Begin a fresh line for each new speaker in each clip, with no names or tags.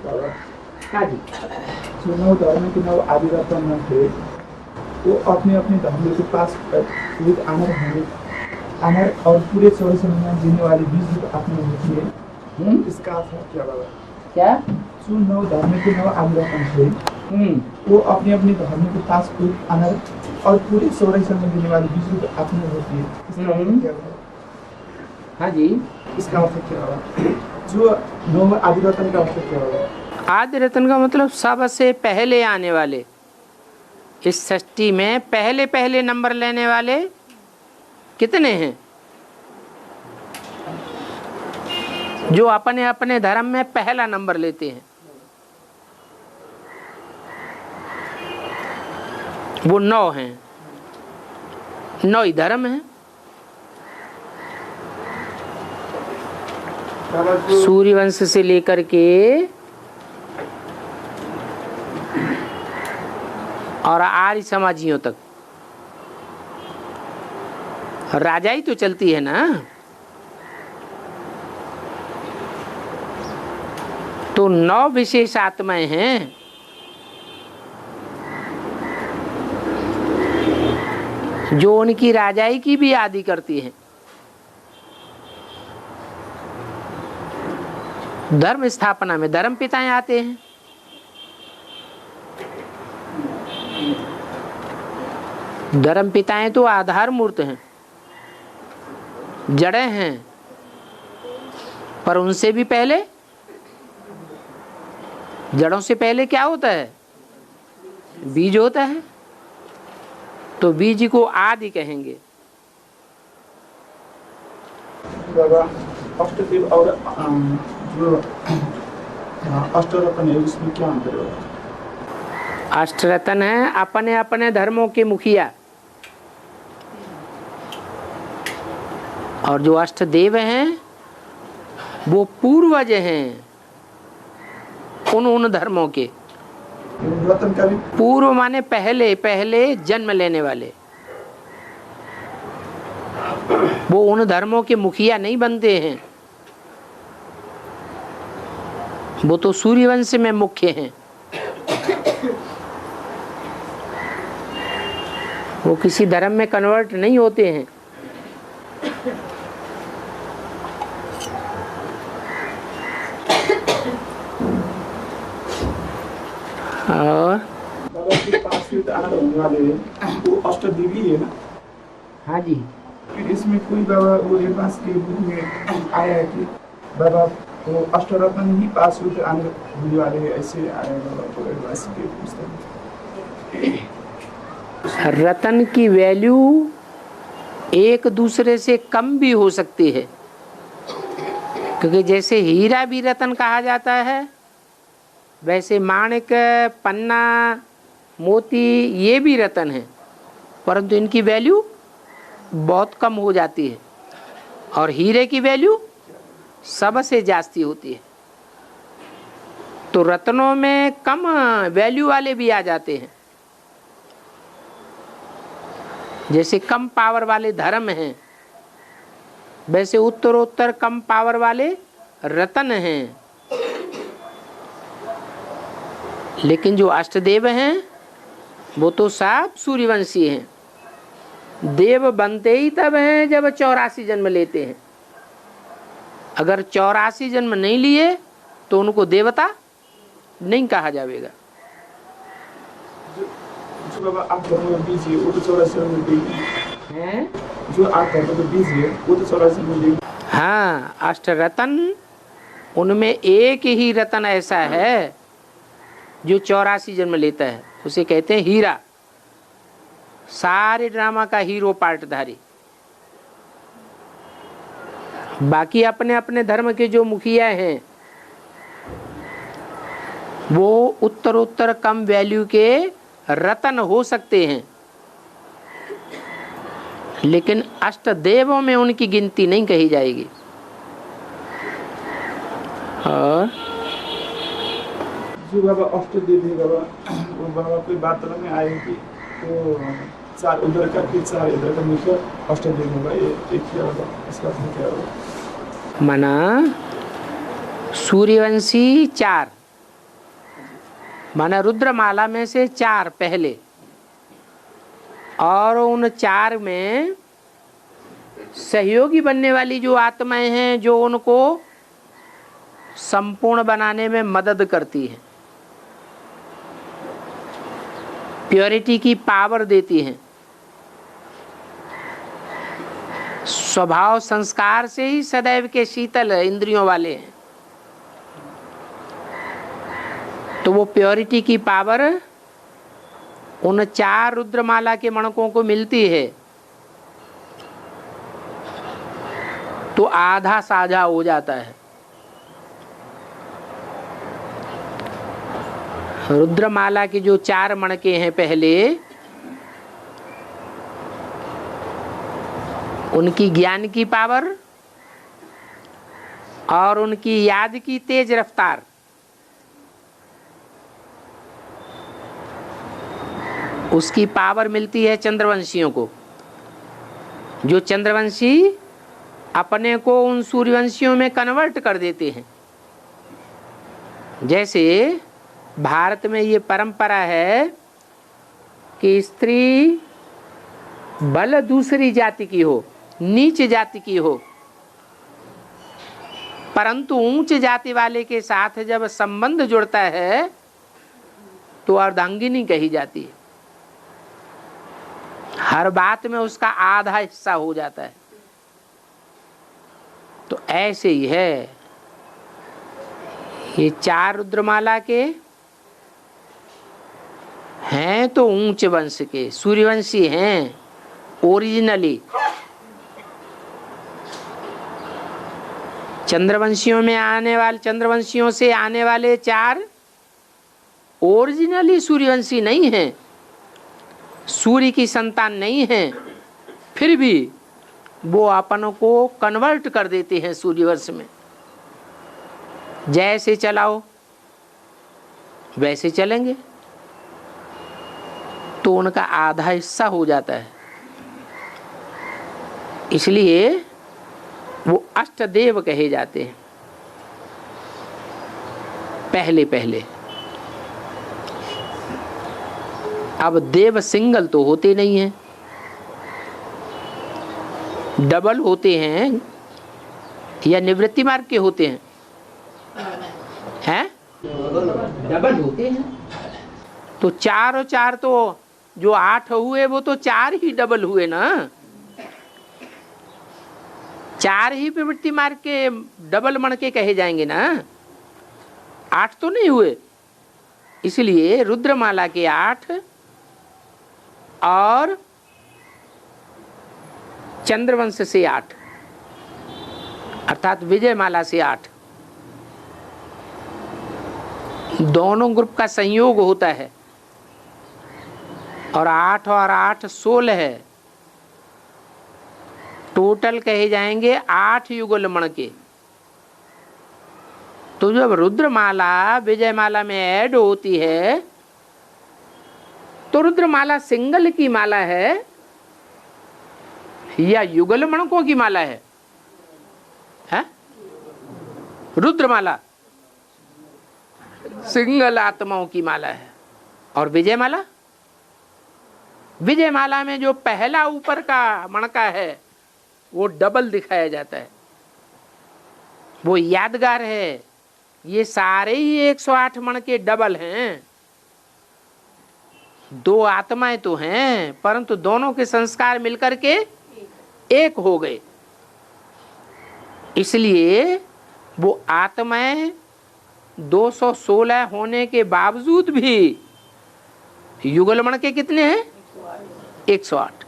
बाबा।
हाँ जी।
जो 9 धर्म के 9 आदि रत्न थे, वो अपने अपने धर्म के पास एक अमर और पूरे 24 में जीने वाली 20 रूप अपनी होती है। इसका अर्थ क्या बाबा?
क्या?
जो 9 धर्म के 9 आदि रत्न थे, वो अपने अपने धर्म के पास एक अमर और पूरे 24 में जीने वाली 20 रूप अपनी होती है। इसका अर्थ क्या बाबा?
हाँ जी।
इसका अर्थ क्या बाबा? जो 9 आदि रत्न का अर्थ क्या बाबा?
आदि रत्न का मतलब सबसे पहले आने वाले, इस सृष्टि में पहले पहले नंबर लेने वाले कितने हैं? जो अपने अपने धर्म में पहला नंबर लेते हैं, वो 9 हैं। 9 ही धर्म है। सूर्यवंश से लेकर के और आर्य समाजियों तक राजाई तो चलती है ना। तो 9 विशेष आत्माएं हैं। जो उनकी राजाई की भी आदि करती हैं। धर्म स्थापना में धर्म पिताएं आते हैं। धर्म पिताएं तो आधार मूर्त हैं, जड़ें हैं, पर उनसे भी पहले, जड़ों से पहले क्या होता है? बीज होता है। तो बीज को आदि कहेंगे।
बाबा, अष्टदेव और जो अष्टरत्न है, उसमें क्या अंतर है?
अष्टरत्न है अपने अपने धर्मों के मुखिया, और जो अष्टदेव हैं वो पूर्वज हैं उन धर्मों के।
रत्न का भी
पूर्व माने पहले पहले जन्म लेने वाले। वो उन धर्मों के मुखिया नहीं बनते हैं, वो तो सूर्यवंश में मुख्य हैं। वो किसी धर्म में कन्वर्ट नहीं होते हैं। और
बाबा के पास में आनंद होने वाले हैं, वो अष्टदेवी है ना?
हाँ जी।
फिर इसमें कोई बाबा वो रेफरेंस के बुक में आया है कि बाबा वो अष्टरत्न ही पास होते आने होने वाले हैं, ऐसे आया है बाबा को रेफरेंस के पुस्तक में।
रतन की वैल्यू एक दूसरे से कम भी हो सकती है, क्योंकि जैसे हीरा भी रतन कहा जाता है, वैसे माणिक, पन्ना, मोती ये भी रतन है, परंतु इनकी वैल्यू बहुत कम हो जाती है। और हीरे की वैल्यू सबसे जास्ती होती है। तो रत्नों में कम वैल्यू वाले भी आ जाते हैं। जैसे कम पावर वाले धर्म हैं, वैसे उत्तरोत्तर कम पावर वाले रत्न हैं। लेकिन जो अष्टदेव हैं वो तो सब सूर्यवंशी हैं। देव बनते ही तब हैं जब 84 जन्म लेते हैं। अगर 84 जन्म नहीं लिए तो उनको देवता नहीं कहा जाएगा।
जो बाबा आप धर्म में बीज है वो तो 84 में देंगे हैं। जो आप धर्म में बीज है वो तो 84 में देंगे।
हाँ, अष्टरत्न उनमें एक ही रत्न ऐसा है जो 84 जन्म लेता है, उसे कहते हैं हीरा। सारे ड्रामा का हीरो पार्टधारी। बाकी अपने अपने धर्म के जो मुखिया हैं वो उत्तरोत्तर कम वैल्यू के रत्न हो सकते हैं, लेकिन अष्टदेवों में उनकी गिनती नहीं कही जाएगी। और
जो बाबा अष्टदेव है बाबा, वो बाबा कोई बात में आए कि तो 4 उधर का फिर 4 इधर का मिलकर अष्टदेव होगा, ये एक क्या होगा, इसका अर्थ क्या होगा?
माना सूर्यवंशी 4 माना रुद्रमाला में से 4 पहले, और उन 4 में सहयोगी बनने वाली जो आत्माएं हैं, जो उनको संपूर्ण बनाने में मदद करती हैं, प्योरिटी की पावर देती हैं। स्वभाव संस्कार से ही सदैव के शीतल इंद्रियों वाले हैं, तो वो प्योरिटी की पावर उन 4 रुद्रमाला के मणकों को मिलती है, तो आधा साझा हो जाता है। रुद्रमाला के जो 4 मणके हैं पहले, उनकी ज्ञान की पावर और उनकी याद की तेज रफ्तार, उसकी पावर मिलती है चंद्रवंशियों को। जो चंद्रवंशी अपने को उन सूर्यवंशियों में कन्वर्ट कर देते हैं। जैसे भारत में ये परंपरा है कि स्त्री भले दूसरी जाति की हो, नीच जाति की हो, परंतु ऊंच जाति वाले के साथ जब संबंध जुड़ता है तो अर्धांगिनी कही जाती है। हर बात में उसका आधा हिस्सा हो जाता है। तो ऐसे ही है, ये 4 रुद्रमाला के हैं तो ऊंच वंश के सूर्यवंशी हैं ओरिजिनली। चंद्रवंशियों से आने वाले 4 ओरिजिनली सूर्यवंशी नहीं हैं, सूर्य की संतान नहीं हैं, फिर भी वो अपनों को कन्वर्ट कर देते हैं सूर्यवंश में। जैसे चलाओ वैसे चलेंगे, तो उनका आधा हिस्सा हो जाता है। इसलिए वो अष्टदेव कहे जाते हैं पहले पहले। अब देव सिंगल तो होते नहीं हैं, डबल होते हैं या निवृत्ति मार्ग के होते हैं, हैं? डबल होते हैं। तो 4 और 4 तो जो 8 हुए वो तो 4 ही डबल हुए ना, 4 ही प्रवृत्ति मार्ग के डबल मणके कहे जाएंगे ना, 8 तो नहीं हुए। इसलिए रुद्रमाला के 8 और चंद्रवंश से 8 अर्थात विजयमाला से 8, दोनों ग्रुप का संयोग होता है, और 8 और 8 16 है। टोटल कहे जाएंगे 8 युगल मणके। तो जब रुद्रमाला विजयमाला में ऐड होती है तो रुद्रमाला सिंगल की माला है या युगल मणकों की माला है? रुद्रमाला सिंगल आत्माओं की माला है। और विजयमाला, विजयमाला में जो पहला ऊपर का मणका है वो डबल दिखाया जाता है, वो यादगार है। ये सारे ही 108 मणके डबल हैं। 2 आत्माएं तो हैं, परंतु दोनों के संस्कार मिलकर के एक हो गए। इसलिए वो आत्माएं 216 होने के बावजूद भी युगल मणके कितने हैं? 108।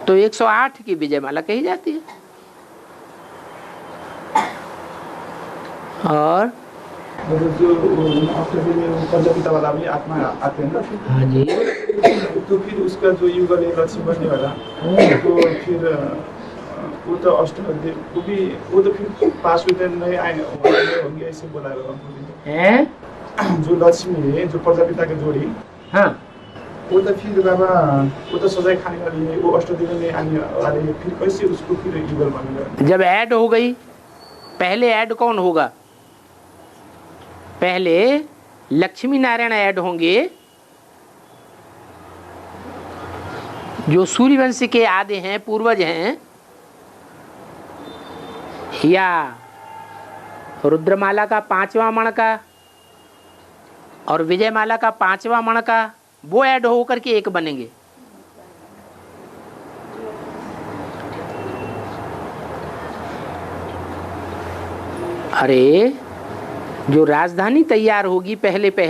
तो 108 की विजयमाला कही जाती है। और
जो प्रजापिता वाला भी आत्मा आते हैं ना,
हाँ जी,
तो फिर उसका जो युगल लक्ष्य बनने वाला, तो फिर वो तो अष्टदेव वो तो फिर पास होते नहीं आए होंगे, ऐसे बोला है। जो लक्ष्मी है, जो प्रजापिता के जोड़ी, हाँ, वो तो फिर बाबा वो तो सजाए खाने वाली है, वो अष्टदेव में आने वाले है, फिर कैसे उसको फिर युगल बनेगा?
जब ऐड हो गई, पहले ऐड कौन होगा? पहले लक्ष्मी नारायण ऐड होंगे, जो सूर्यवंश के आदि हैं, पूर्वज हैं, या रुद्रमाला का 5वां मणका और विजयमाला का 5वां मणका, वो ऐड होकर के एक बनेंगे। अरे जो राजधानी तैयार होगी पहले पहले